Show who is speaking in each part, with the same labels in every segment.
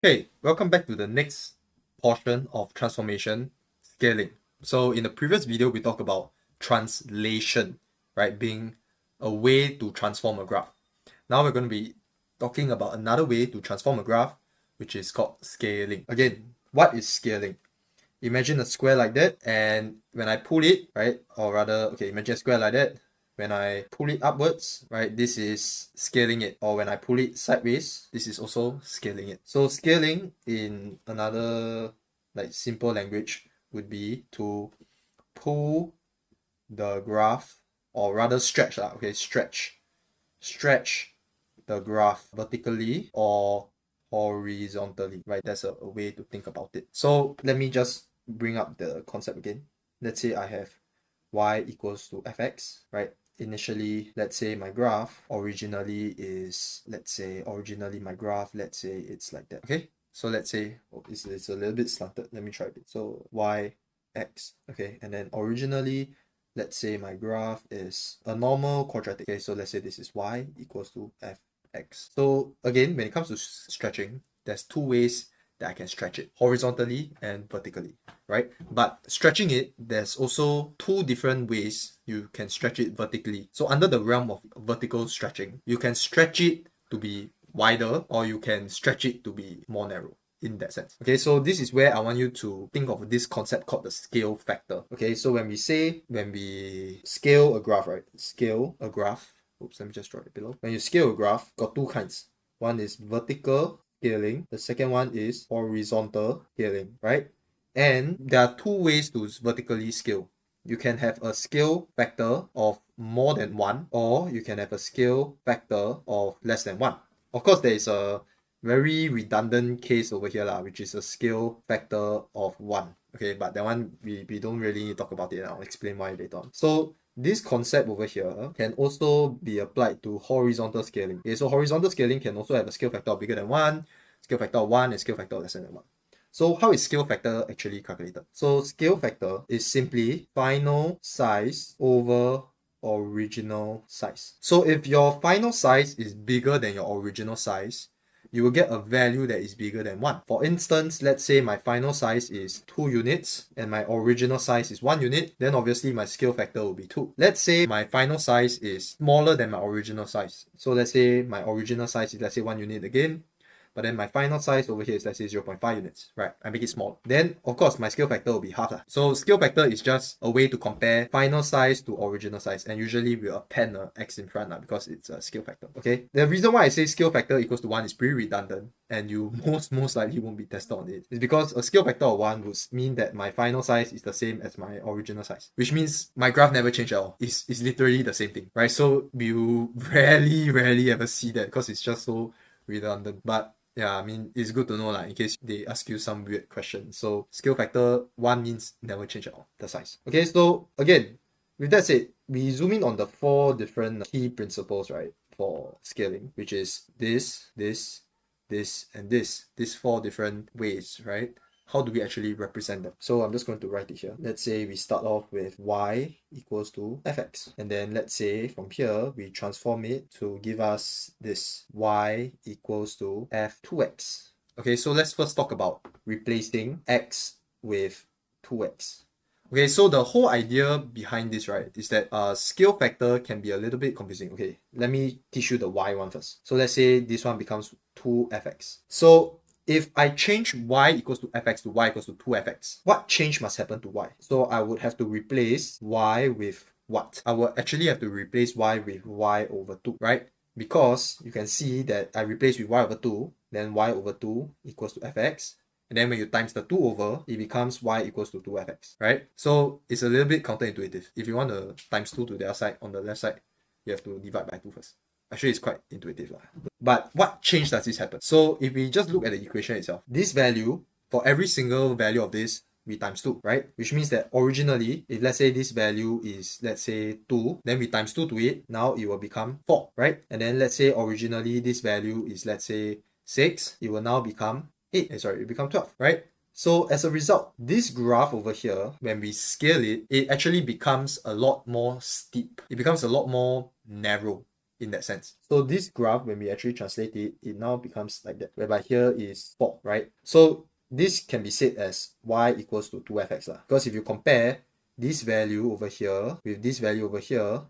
Speaker 1: Hey, welcome back to the next portion of transformation scaling. So in the previous video, we talked about translation, right? Being a way to transform a graph. Now we're going to be talking about another way to transform a graph, which is called scaling. Again, what is scaling? Imagine a square like that, and when I pull it, right, or rather, okay, imagine a square like that. When I pull it upwards, right, this is scaling it. Or when I pull it sideways, this is also scaling it. So scaling in another like simple language would be to pull the graph, or rather stretch lah, okay, stretch the graph vertically or horizontally, right? That's a way to think about it. So let me just bring up the concept again. Let's say I have y equals to fx, right? Initially, let's say my graph originally is, my graph, let's say it's like that, okay? So let's say, oh, it's a little bit slanted. Let me try it. So y, x, okay? And then originally, let's say my graph is a normal quadratic. Okay, so let's say this is y equals to fx. So again, when it comes to stretching, there's two ways that I can stretch it, horizontally and vertically, right? But stretching it, there's also two different ways you can stretch it vertically. So under the realm of vertical stretching, you can stretch it to be wider, or you can stretch it to be more narrow in that sense. Okay, so this is where I want you to think of this concept called the scale factor. Okay, so when we scale a graph, right? Scale a graph. Oops, let me just draw it below. When you scale a graph, got two kinds. One is vertical scaling. The second one is horizontal scaling, right? And there are two ways to vertically scale. You can have a scale factor of more than 1, or you can have a scale factor of less than 1. Of course, there is a very redundant case over here, which is a scale factor of 1. Okay, but that one we don't really need to talk about it. I'll explain why later on. So this concept over here can also be applied to horizontal scaling. Okay, so horizontal scaling can also have a scale factor of bigger than 1, scale factor of 1, and scale factor of less than 1. So how is scale factor actually calculated? So scale factor is simply final size over original size. So if your final size is bigger than your original size, you will get a value that is bigger than 1. For instance, let's say my final size is 2 units and my original size is 1 unit, then obviously my scale factor will be 2. Let's say my final size is smaller than my original size. So let's say my original size is, let's say, 1 unit again. But then my final size over here is, let's say, 0.5 units, right? I make it small. Then, of course, my scale factor will be half. So scale factor is just a way to compare final size to original size. And usually we'll append an x in front because it's a scale factor, okay? The reason why I say scale factor equals to 1 is pretty redundant, and you most likely won't be tested on it. It's because a scale factor of 1 would mean that my final size is the same as my original size, which means my graph never changed at all. It's literally the same thing, right? So you rarely ever see that because it's just so redundant. But yeah, I mean, it's good to know in case they ask you some weird question. So scale factor 1 means never change at all, the size. Okay, so again, with that said, we zoom in on the 4 different key principles, right, for scaling, which is this, and this. These 4 different ways, right? How do we actually represent them? So I'm just going to write it here. Let's say we start off with y equals to fx. And then let's say from here, we transform it to give us this y equals to f2x. Okay, so let's first talk about replacing x with 2x. Okay, so the whole idea behind this, right, is that scale factor can be a little bit confusing. Okay, let me teach you the y one first. So let's say this one becomes 2fx. So if I change y equals to fx to y equals to 2fx, what change must happen to y? So I would have to replace y with what? I will actually have to replace y with y over 2, right? Because you can see that I replace with y over 2, then y over 2 equals to fx. And then when you times the 2 over, it becomes y equals to 2fx, right? So it's a little bit counterintuitive. If you want to times 2 to the other side, on the left side, you have to divide by 2 first. Actually, it's quite intuitive. But what change does this happen? So if we just look at the equation itself, this value, for every single value of this, we times 2, right? Which means that originally, if let's say this value is, let's say, 2, then we times 2 to it, now it will become 4, right? And then let's say originally this value is, let's say, 6, it will now become 8. It become 12, right? So as a result, this graph over here, when we scale it, it actually becomes a lot more steep. It becomes a lot more narrow. in that sense. So this graph, when we actually translate it, it now becomes like that, whereby here is 4, right? So this can be said as y equals to 2fx lah. Because if you compare this value over here with this value over here,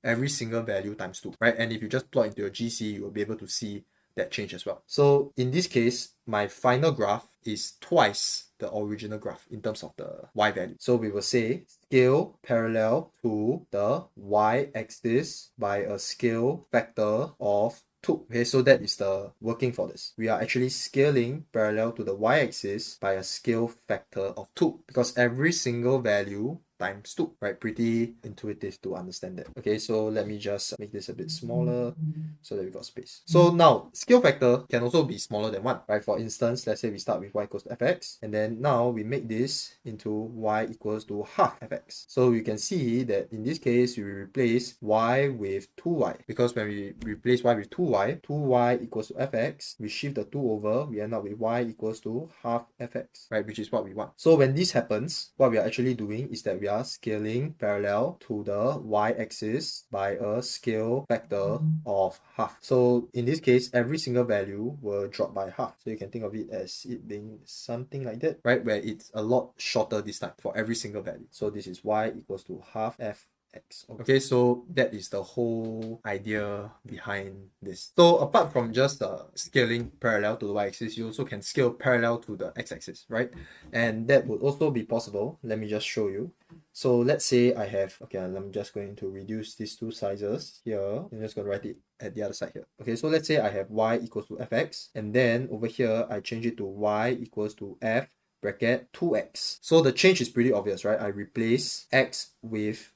Speaker 1: every single value times 2, right? And if you just plot into your GC, you will be able to see that change as well. So in this case, my final graph is twice the original graph in terms of the y value. So we will say scale parallel to the y-axis by a scale factor of 2. Okay, so that is the working for this. We are actually scaling parallel to the y-axis by a scale factor of 2 because every single value times 2, right? Pretty intuitive to understand that. Okay, so let me just make this a bit smaller so that we got space. So now, scale factor can also be smaller than 1, right? For instance, let's say we start with y equals to fx, and then now we make this into y equals to half fx. So you can see that in this case, we replace y with 2y, because when we replace y with 2y equals to fx, we shift the 2 over, we end up with y equals to half fx, right? Which is what we want. So when this happens, what we are actually doing is that we are scaling parallel to the y-axis by a scale factor of half. So in this case, every single value will drop by half. So you can think of it as it being something like that, right? Where it's a lot shorter this time for every single value. So this is y equals to half f x. Okay, so that is the whole idea behind this. So apart from just scaling parallel to the y-axis, you also can scale parallel to the x-axis, right? And that would also be possible. Let me just show you. So let's say I have, okay, I'm just going to reduce these two sizes here. I'm just going to write it at the other side here. Okay, so let's say I have y equals to fx, and then over here, I change it to y equals to f bracket 2x. So the change is pretty obvious, right? I replace x with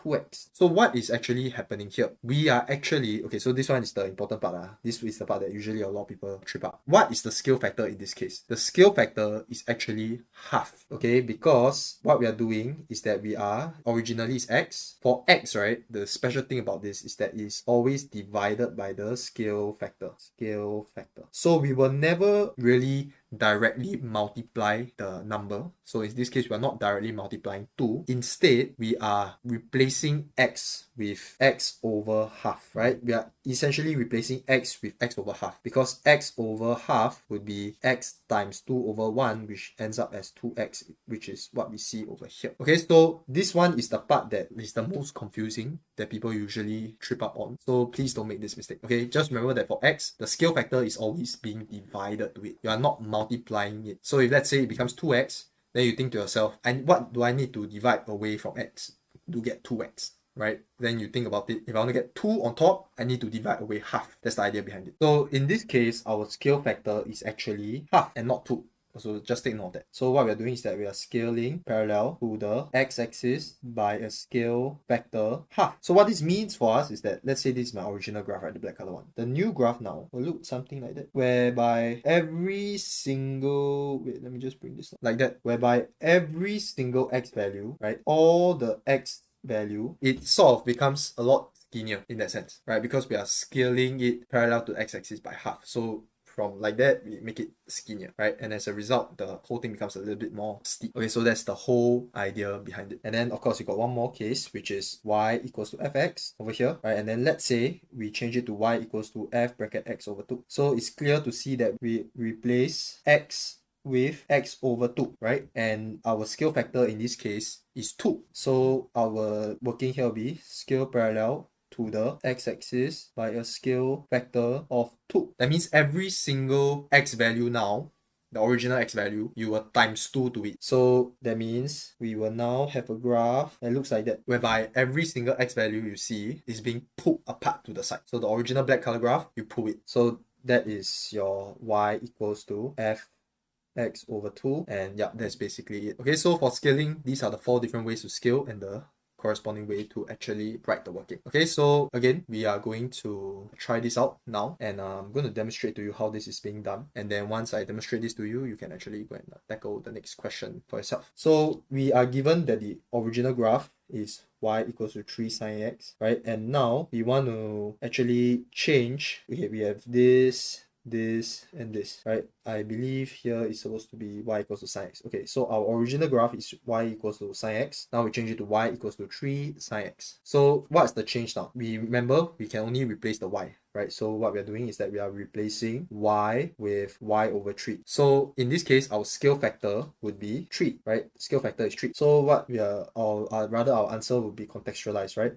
Speaker 1: 2x. So what is actually happening here? We are actually, okay, so this one is the important part. This is the part that usually a lot of people trip up. What is the scale factor in this case? The scale factor is actually half, okay? Because what we are doing is that we are, originally is x. For x, right, the special thing about this is that it's always divided by the scale factor. Scale factor. So we will never really directly multiply the number. So in this case, we are not directly multiplying 2. Instead, we are replacing x with x over half, right? We are essentially replacing x with x over half, because x over half would be x times 2 over 1, which ends up as 2x, which is what we see over here. Okay, so this one is the part that is the most confusing, that people usually trip up on. So please don't make this mistake. Okay, just remember that for x, the scale factor is always being divided to it. You are not multiplying it. So if let's say it becomes 2x, then you think to yourself, and what do I need to divide away from x to get 2x? Right? Then you think about it. If I want to get 2 on top, I need to divide away half. That's the idea behind it. So in this case, our scale factor is actually half and not 2. So just take note of that. So what we are doing is that we are scaling parallel to the x-axis by a scale factor half. So what this means for us is that, let's say this is my original graph, right, the black color one. The new graph now will look something like that, whereby every single, wait, let me just bring this up, like that, whereby every single x value, right, all the x value, it sort of becomes a lot skinnier in that sense, right? Because we are scaling it parallel to x-axis by half. So from like that, we make it skinnier, right? And as a result, the whole thing becomes a little bit more steep. Okay, so that's the whole idea behind it. And then, of course, you got one more case, which is y equals to fx over here, right? And then let's say we change it to y equals to f bracket x over 2. So it's clear to see that we replace x with x over 2, right? And our scale factor in this case is 2. So our working here will be scale parallel to the x-axis by a scale factor of 2. That means every single x value now, the original x value, you will times 2 to it. So that means we will now have a graph that looks like that, whereby every single x value you see is being pulled apart to the side. So the original black color graph, you pull it. So that is your y equals to f x over 2, and yeah, that's basically it. Okay, so for scaling, these are the 4 different ways to scale and the corresponding way to actually write the working. Okay, so again, we are going to try this out now, and I'm going to demonstrate to you how this is being done. And then once I demonstrate this to you, you can actually go and tackle the next question for yourself. So we are given that the original graph is y equals to 3 sine x, right? And now we want to actually change. Okay, we have this this, and this, right? I believe here is supposed to be y equals to sine x. Okay, so our original graph is y equals to sine x. Now we change it to y equals to 3 sine x. So what's the change now? We remember we can only replace the y, right? So what we are doing is that we are replacing y with y over 3. So in this case, our scale factor would be 3, right? Scale factor is 3. So what we are, or rather our answer would be contextualized, right?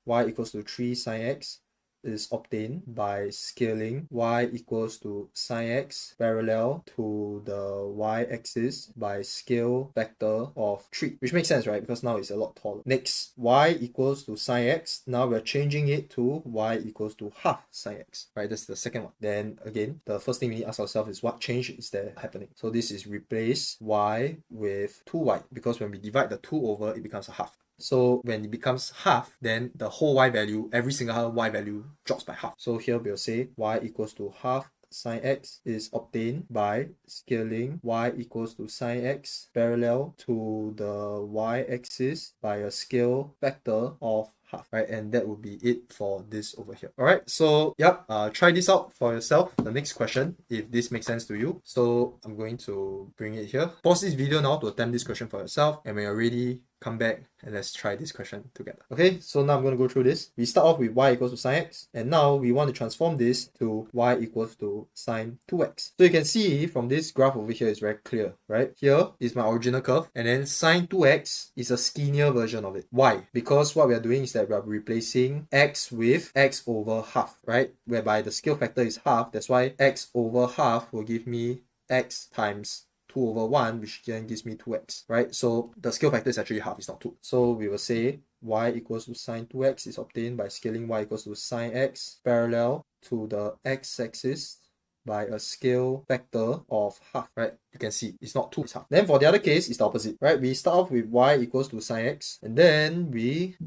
Speaker 1: Y equals to 3 sine x is obtained by scaling y equals to sine x parallel to the y-axis by scale factor of 3, which makes sense, right? Because now it's a lot taller. Next, y equals to sine x. Now we're changing it to y equals to half sine x, right? That's the second one. Then again, the first thing we need to ask ourselves is what change is there happening? So this is replace y with 2y, because when we divide the 2 over, it becomes a half. So when it becomes half, then the whole y value, every single y value drops by half. So here we'll say y equals to half sine x is obtained by scaling y equals to sine x parallel to the y-axis by a scale factor of half, right? And that would be it for this over here. All right, so yep, try this out for yourself. The next question, if this makes sense to you. So I'm going to bring it here. Pause this video now to attempt this question for yourself, and when you're ready, come back and let's try this question together. Okay, so now I'm going to go through this. We start off with y equals to sine x, and now we want to transform this to y equals to sine 2x. So you can see from this graph over here is very clear, right? Here is my original curve, and then sine 2x is a skinnier version of it. Why? Because what we are doing is that we are replacing x with x over half, right? Whereby the scale factor is half. That's why x over half will give me x times 2 over 1, which then gives me 2x, right? So the scale factor is actually half, it's not 2. So we will say y equals to sine 2x is obtained by scaling y equals to sine x parallel to the x-axis by a scale factor of half, right? You can see it's not 2, it's half. Then for the other case, it's the opposite, right? We start off with y equals to sine x, and then we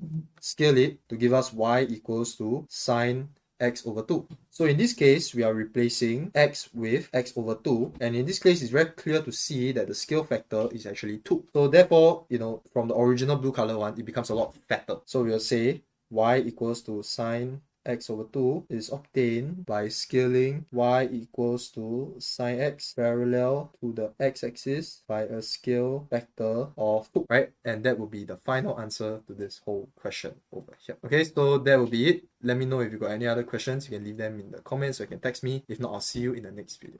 Speaker 1: scale it to give us y equals to sine x over 2. So in this case, we are replacing x with x over 2. And in this case, it's very clear to see that the scale factor is actually 2. So therefore, you know, from the original blue color one, it becomes a lot fatter. So we'll say y equals to sine x over 2 is obtained by scaling y equals to sine x parallel to the x-axis by a scale factor of 2, right? And that will be the final answer to this whole question over here. Okay, so that will be it. Let me know if you got any other questions. You can leave them in the comments or you can text me. If not, I'll see you in the next video.